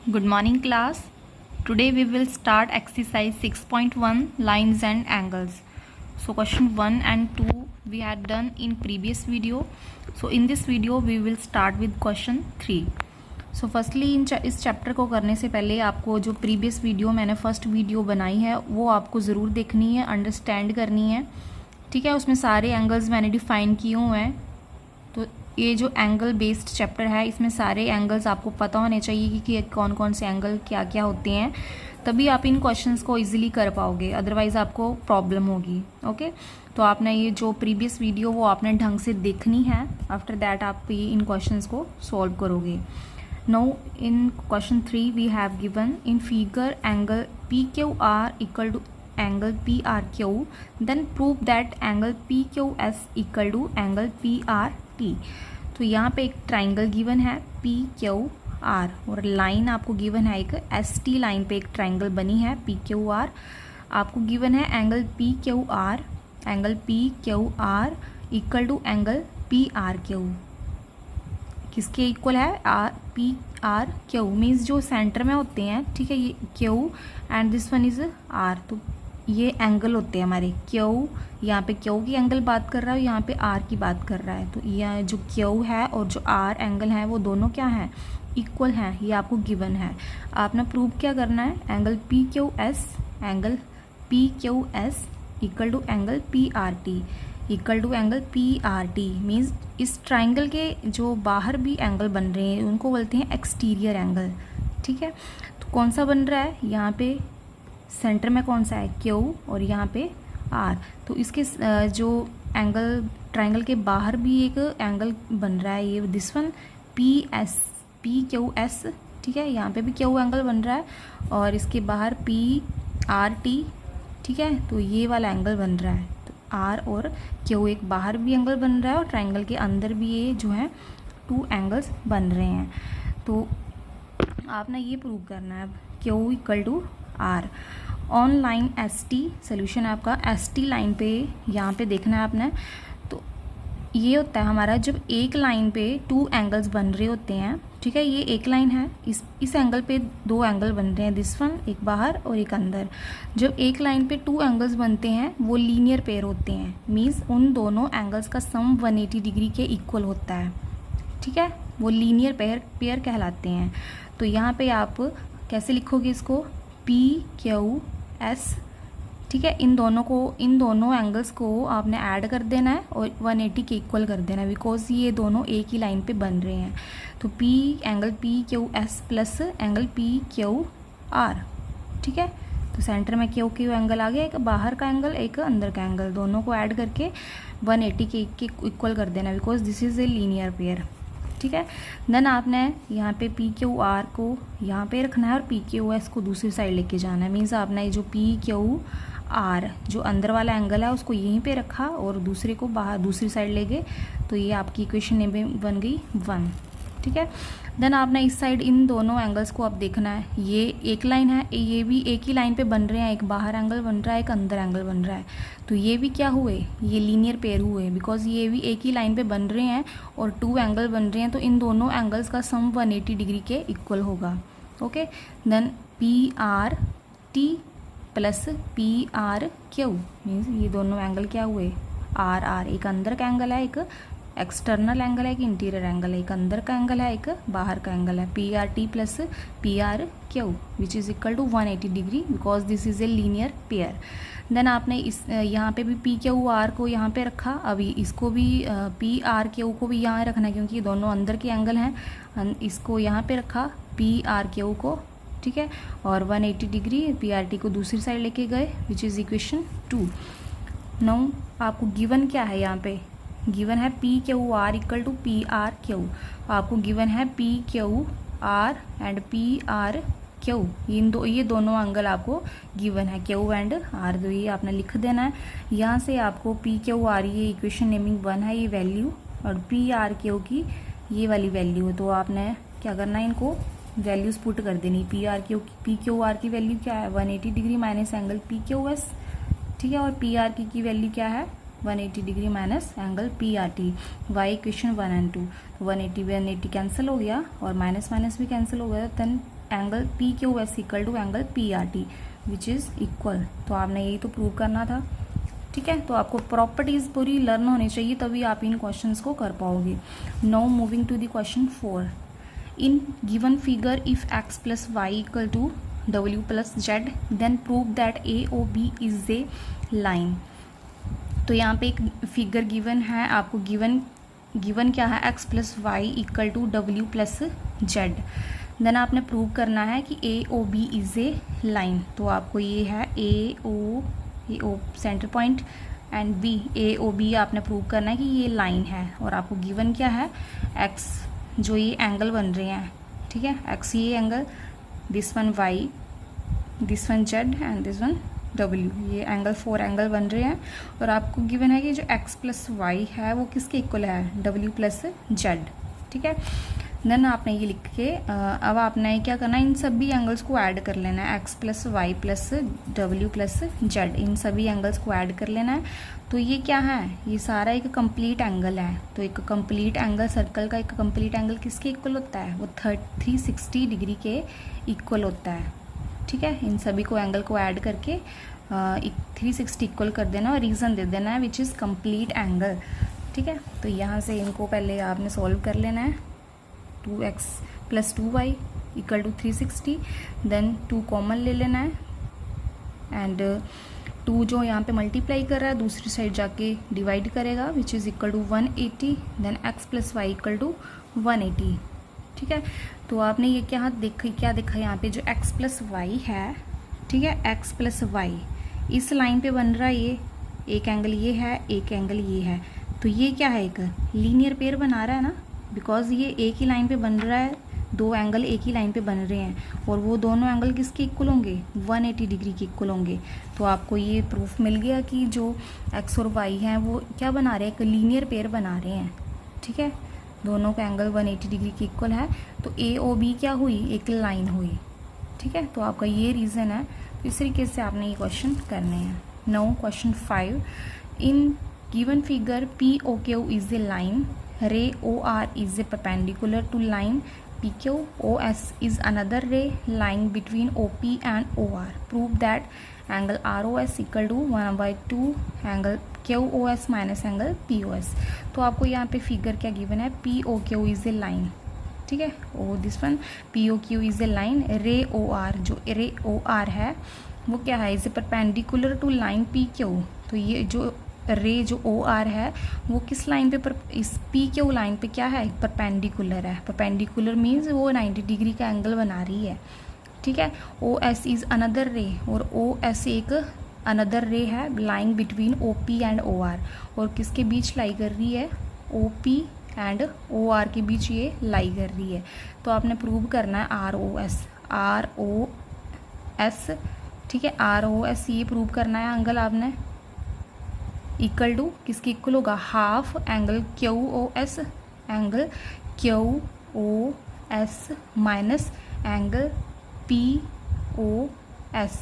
Good morning class. Today we will start exercise 6.1 lines and angles. So question 1 and 2 we had done in previous video. So in this video we will start with question 3. So firstly इस chapter को करने से पहले आपको जो previous video मैंने first video बनाई है वो आपको ज़रूर देखनी है, अंडरस्टैंड करनी है, ठीक है। उसमें सारे एंगल्स मैंने डिफाइन किए हुए हैं। तो ये जो एंगल बेस्ड चैप्टर है इसमें सारे एंगल्स आपको पता होने चाहिए कि कौन कौन से एंगल क्या क्या होते हैं, तभी आप इन क्वेश्चंस को इजीली कर पाओगे, अदरवाइज़ आपको प्रॉब्लम होगी। ओके, तो आपने ये जो प्रीवियस वीडियो वो आपने ढंग से देखनी है। आफ्टर दैट आप ये इन क्वेश्चंस को सॉल्व करोगे। Now in question 3 we have given in figure angle PQR equal to angle PRQ, then prove that angle PQS equal to angle PRT। तो यहाँ पे एक ट्राइंगल गिवन है PQR और लाइन आपको गिवन है एक ST लाइन पे एक ट्राइंगल बनी है PQR। आपको गिवन है angle PQR equal to angle PRQ। किसके इक्वल है? PRQ मीन्स जो सेंटर में होते हैं, ठीक है, ये Q and this one is R। तो ये एंगल होते हैं हमारे Q, यहाँ पे Q की एंगल बात कर रहा है, यहाँ पे R की बात कर रहा है। तो यह जो Q है और जो R एंगल है वो दोनों क्या हैं? इक्वल हैं। ये आपको गिवन है। आपने प्रूव क्या करना है? Angle PQS equal to angle PRT equal to angle PRT means इस ट्राइंगल के जो बाहर भी एंगल बन रहे हैं उनको बोलते हैं एक्सटीरियर एंगल, ठीक है। तो कौन सा बन रहा है? यहाँ पे सेंटर में कौन सा है? Q और यहाँ पे R। तो इसके जो एंगल ट्राइंगल के बाहर भी एक एंगल बन रहा है, ये दिस वन PQS, ठीक है। यहाँ पे भी Q एंगल बन रहा है और इसके बाहर PRT, ठीक है। तो ये वाला एंगल बन रहा है। तो R और Q एक बाहर भी एंगल बन रहा है और ट्राइंगल के अंदर भी ये जो है 2 एंगल्स बन रहे हैं। तो आपने ये प्रूव करना है। अब Q equal to R on line ST solution आपका ST लाइन पे यहाँ पे देखना है आपने। तो ये होता है हमारा जब एक लाइन पे 2 एंगल्स बन रहे होते हैं, ठीक है। ये एक लाइन है, इस एंगल पे 2 एंगल बन रहे हैं, दिस वन एक बाहर और एक अंदर। जब एक लाइन पे 2 एंगल्स बनते हैं वो लीनियर पेयर होते हैं, मीन्स उन दोनों एंगल्स का सम 180 डिग्री के इक्वल होता है, ठीक है। वो लीनियर पेयर कहलाते हैं। तो यहाँ पे आप कैसे लिखोगे इसको? PQS, ठीक है। इन दोनों एंगल्स को आपने ऐड कर देना है और 180 के इक्वल कर देना है, बिकॉज ये दोनों एक ही लाइन पे बन रहे हैं। तो angle PQS plus angle PQR, ठीक है। तो सेंटर में Q एंगल आ गया, एक बाहर का एंगल एक अंदर का एंगल, दोनों को ऐड करके 180 के इक्वल कर देना, because this is a linear pair, ठीक है। देन आपने यहाँ पे PQR को यहाँ पे रखना है और PQS को दूसरी साइड लेके जाना है। मीन्स आपने जो PQR जो अंदर वाला एंगल है उसको यहीं पे रखा और दूसरे को बाहर दूसरी साइड ले गए। तो ये आपकी इक्वेशन बन गई 1, ठीक है। देन आपने इस साइड इन दोनों एंगल्स को अब देखना है। ये एक लाइन है, ये भी एक ही लाइन पे बन रहे हैं, एक बाहर एंगल बन रहा है, एक अंदर एंगल बन रहा है। तो ये भी क्या हुए? ये लीनियर पेयर हुए, बिकॉज ये भी एक ही लाइन पे बन रहे हैं और 2 एंगल बन रहे हैं। तो इन दोनों एंगल्स का सम 180 डिग्री के इक्वल होगा। Okay, then PRT plus PRQ means ये दोनों एंगल क्या हुए? RR, एक अंदर का एंगल है, एक एक्सटर्नल एंगल है, एक इंटीरियर एंगल है, एक अंदर का एंगल है, एक बाहर का एंगल है। PRT plus PRQ which is equal to 180 degree, because this is a linear pair. Then आपने इस यहाँ पे भी PQR को यहाँ पे रखा, अभी इसको भी PRQ को भी यहाँ रखना है, क्योंकि ये दोनों अंदर के एंगल हैं। इसको यहाँ पे रखा PRQ को, ठीक है, और 180 डिग्री PRT को दूसरी साइड लेके गए, विच इज़ इक्वेशन 2। नाउ आपको गिवन क्या है? यहाँ पे गिवन है PQR इक्वल टू PRQ। आपको गिवन है PQR एंड PRQ, ये दोनों एंगल आपको गिवन है, Q एंड R। तो ये आपने लिख देना है। यहाँ से आपको PQR ये इक्वेशन नेमिंग 1 है, ये वैल्यू, और PRQ की ये वाली वैल्यू है। तो आपने क्या करना है? इनको वैल्यूज पुट कर देनी। PQR की वैल्यू क्या है? 180 डिग्री माइनस एंगल PQS, ठीक है। और PRQ की वैल्यू क्या है? 180 degree minus angle PRT। By equation 1 and 2। 180 cancel हो गया और माइनस माइनस भी कैंसिल हो गया, then angle P Q S equal to angle P R T which is equal. तो आपने यही तो प्रूव करना था, ठीक है। तो आपको प्रॉपर्टीज पूरी लर्न होनी चाहिए, तभी आप इन क्वेश्चंस को कर पाओगे। Now moving to the question 4, in given figure if X plus Y equal to W plus Z then prove that A O B is a line. तो यहाँ पे एक फिगर गिवन है, आपको गिवन क्या है, X plus Y equal to W plus Z. Then आपने prove करना है कि A O B is a line. तो आपको ये है A O centre point and B, A O B आपने प्रूव करना है कि ये लाइन है। और आपको गिवन क्या है, एक्स जो ये एंगल बन रहे हैं, ठीक है, एक्स ये angle, this one Y, this one Z and this one W, ये एंगल 4 एंगल बन रहे हैं। और आपको गिवन है कि जो एक्स प्लस वाई है वो किसके इक्वल है, डब्ल्यू प्लस जेड, ठीक है। देन आपने ये लिख के अब आपने क्या करना है, इन सभी एंगल्स को ऐड कर लेना है, X plus Y plus W plus Z, इन सभी एंगल्स को ऐड कर लेना है। तो ये क्या है, ये सारा एक कंप्लीट एंगल है। तो एक कंप्लीट एंगल, सर्कल का एक कंप्लीट एंगल किसके इक्वल होता है, वो 360 डिग्री के इक्वल होता है, ठीक है। इन सभी को एंगल को ऐड करके 360 इक्वल कर देना और रीज़न दे देना है विच इज़ कंप्लीट एंगल, ठीक है। तो यहाँ से इनको पहले आपने सॉल्व कर लेना है, 2x plus 2y equal to 360, then 2 common ले लेना है एंड 2 जो यहाँ पे मल्टीप्लाई कर रहा है दूसरी साइड जाके डिवाइड करेगा which is equal to 180, then x plus Y equal to 180, ठीक है। तो आपने ये क्या देखा यहाँ पे जो x प्लस वाई है, ठीक है, x प्लस वाई इस लाइन पे बन रहा है, ये एक एंगल ये है, एक एंगल ये है। तो ये क्या है, एक लीनियर पेयर बना रहा है ना, बिकॉज ये एक ही लाइन पे बन रहा है, 2 एंगल एक ही लाइन पे बन रहे हैं और वो दोनों एंगल किसके इक्वल होंगे, 180 डिग्री के इक्वल होंगे। तो आपको ये प्रूफ मिल गया कि जो x और y हैं वो क्या बना रहे हैं, एक लीनियर पेयर बना रहे हैं, ठीक है। दोनों का एंगल 180 डिग्री के इक्वल है। तो ए ओ बी क्या हुई, एक लाइन हुई, ठीक है। तो आपका ये रीज़न है। तो इस तरीके से आपने ये क्वेश्चन करने हैं। Now question 5, in given figure P O Q is a line, ray OR is a perpendicular to line PQ, OS is another ray lying between OP and OR. Prove that angle ROS equal to 1/2 angle QOS minus angle POS. तो आपको यहाँ पे figure क्या given है, POQ is a line, ठीक है, O this one POQ is a line, ray OR जो ray OR है वो क्या है, is a perpendicular to line PQ। तो ये जो रे जो OR है वो किस लाइन पे इस PQ लाइन पे क्या है, परपेंडिकुलर है। परपेंडिकुलर मीन्स वो 90 डिग्री का एंगल बना रही है, ठीक है। OS इज़ अनदर रे, और OS एक अनदर रे है lying between OP and OR, और किसके बीच लाई कर रही है, OP एंड OR के बीच ये लाई कर रही है। तो आपने प्रूव करना है ROS, ठीक है, ROS ये प्रूव करना है एंगल आपने इक्वल टू किसके इक्वल होगा, half angle QOS, angle QOS minus angle POS,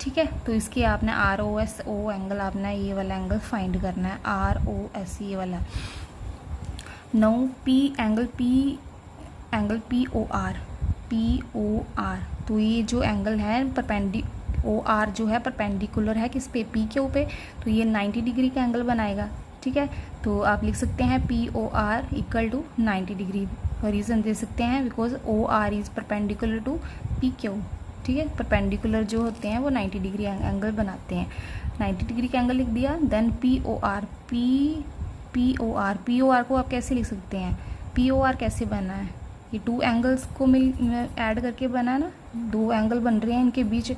ठीक है। तो इसके आपने ROS O एंगल आपने ये वाला एंगल फाइंड करना है, ROS ये वाला। नाउ एंगल POR, तो ये जो एंगल है OR जो है परपेंडिकुलर है किस पे, PQ पे, तो ये 90 डिग्री का एंगल बनाएगा, ठीक है। तो आप लिख सकते हैं POR इक्वल टू 90 डिग्री, और रीज़न दे सकते हैं because OR is perpendicular to PQ, ठीक है। परपेंडिकुलर जो होते हैं वो 90 डिग्री एंगल बनाते हैं, 90 डिग्री का एंगल लिख दिया। देन POR को आप कैसे लिख सकते हैं, POR कैसे बना है, ये 2 एंगल्स को ऐड करके बना ना, 2 एंगल बन रहे हैं इनके बीच,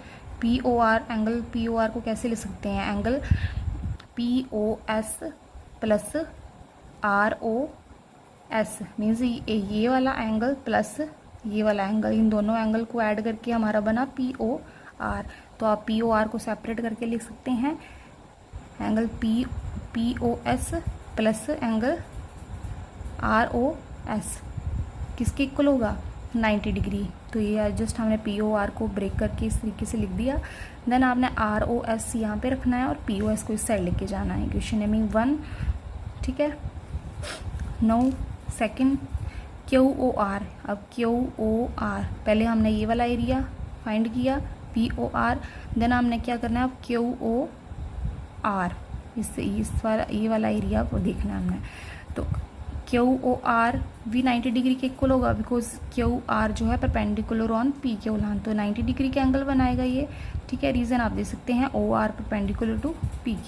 एंगल POR को कैसे लिख सकते हैं, angle POS plus ROS means ये वाला एंगल प्लस ये वाला एंगल, इन दोनों एंगल को ऐड करके हमारा बना POR। तो आप POR को सेपरेट करके लिख सकते हैं, angle POS plus angle ROS किसके इक्वल होगा, 90 डिग्री। तो ये जस्ट हमने POR को ब्रेक करके इस तरीके से लिख दिया। देन आपने ROS यहाँ पे रखना है और POS को इस साइड लेके जाना है, क्वेश्चन नेमिंग 1, ठीक है। नाउ सेकंड, QOR, अब QOR पहले हमने ये वाला एरिया फाइंड किया POR, देन हमने क्या करना है अब QOR, इससे ये वाला एरिया को देखना है हमने। तो QOR भी 90 डिग्री के इक्वल होगा बिकॉज QR जो है परपेंडिकुलर ऑन PQ लाइन, तो 90 डिग्री के एंगल बनाएगा ये, ठीक है। रीज़न आप दे सकते हैं OR परपेंडिकुलर टू PQ,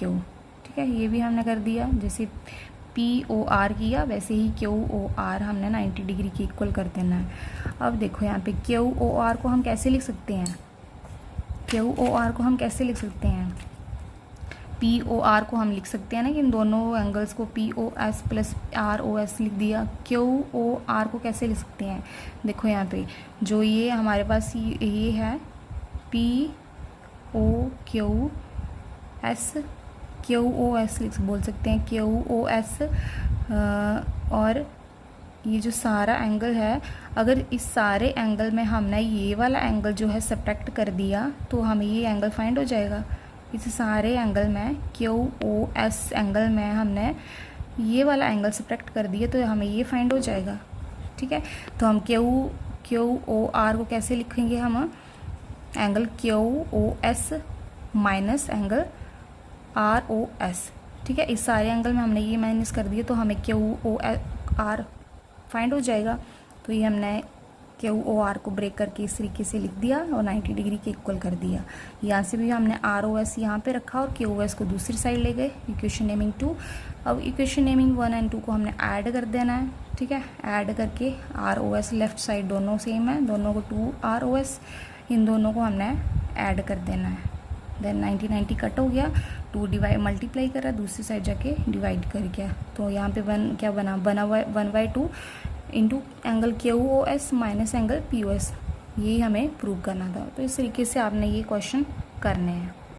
ठीक है। ये भी हमने कर दिया, जैसे POR किया वैसे ही QOR हमने 90 डिग्री के इक्वल कर देना है। अब देखो यहाँ पे QOR को हम कैसे लिख सकते हैं, QOR को हम कैसे लिख सकते हैं, POR को हम लिख सकते हैं ना कि इन दोनों एंगल्स को POS प्लस ROS लिख दिया। QOR को कैसे लिख सकते हैं, देखो यहाँ पे जो ये हमारे पास ये है QOS बोल सकते हैं QOS, और ये जो सारा एंगल है, अगर इस सारे एंगल में हमने ये वाला एंगल जो है सब्ट्रैक्ट कर दिया तो हमें ये एंगल फाइंड हो जाएगा। इस सारे एंगल में QOS एंगल में हमने ये वाला एंगल सब्ट्रैक्ट कर दिया तो हमें ये फाइंड हो जाएगा, ठीक है। तो हम QOR को कैसे लिखेंगे, हम angle QOS minus angle ROS, ठीक है। इस सारे एंगल में हमने ये माइनस कर दिया तो हमें QOR फाइंड हो जाएगा। तो ये हमने QOR को ब्रेक करके इस तरीके से लिख दिया और 90 डिग्री के इक्वल कर दिया। यहाँ से भी हमने ROS यहाँ पे रखा और QOS को दूसरी साइड ले गए, इक्वेशन नेमिंग 2। अब इक्वेशन नेमिंग 1 एंड 2 को हमने ऐड कर देना है, ठीक है। ऐड करके ROS लेफ्ट साइड दोनों सेम है, दोनों को 2 ROS, इन दोनों को हमने ऐड कर देना है। देन 90 कट हो गया, 2 डिवाइड मल्टीप्लाई करा, दूसरी साइड जाके डिवाइड कर गया। तो यहाँ पे क्या बना 1/2 into angle QOS minus angle POS, यही हमें प्रूव करना था। तो इस तरीके से आपने ये क्वेश्चन करने हैं।